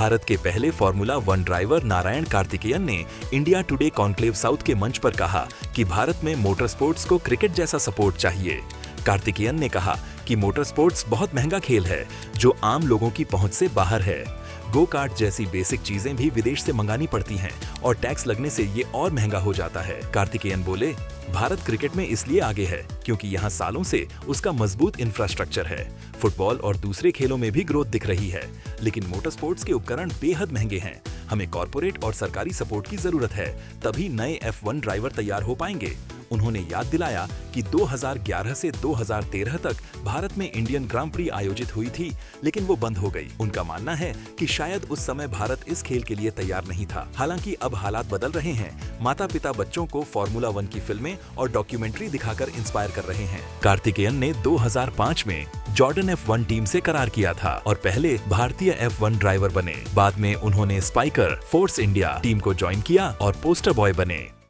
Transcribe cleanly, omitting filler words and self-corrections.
भारत के पहले formula 1 driver Narayan Karthikeyan ने इंडिया टुडे कॉन्क्लेव साउथ के मंच पर कहा कि भारत में मोटर स्पोर्ट्स को क्रिकेट जैसा सपोर्ट चाहिए। कार्तिकेयन ने कहा कि मोटर स्पोर्ट्स बहुत महंगा खेल है जो आम लोगों की पहुंच से बाहर है। गो कार्ट जैसी बेसिक चीजें भी विदेश से मंगानी पड़ती हैं और टैक्स लगने से ये और महंगा हो जाता है। कार्तिकेयन बोले, भारत क्रिकेट में इसलिए आगे है क्योंकि यहाँ सालों से उसका मजबूत इंफ्रास्ट्रक्चर है। फुटबॉल और दूसरे खेलों में भी ग्रोथ दिख रही है, लेकिन मोटर स्पोर्ट्स के उपकरण बेहद महंगे हैं। हमें कॉर्पोरेट और सरकारी सपोर्ट की जरूरत है, तभी नए F1 ड्राइवर तैयार हो पाएंगे। उन्होंने याद दिलाया कि 2011 से 2013 तक भारत में इंडियन ग्रां प्री आयोजित हुई थी, लेकिन वो बंद हो गई। उनका मानना है कि शायद उस समय भारत इस खेल के लिए तैयार नहीं था। हालांकि अब हालात बदल रहे हैं। माता पिता बच्चों को फॉर्मूला 1 की फिल्में और डॉक्यूमेंट्री दिखाकर इंस्पायर कर रहे हैं। कार्तिकेयन ने 2005 में जॉर्डन F1 टीम से करार किया था और पहले भारतीय F1 ड्राइवर बने। बाद में उन्होंने स्पाइकर फोर्स इंडिया टीम को ज्वाइन किया और पोस्टर बॉय बने।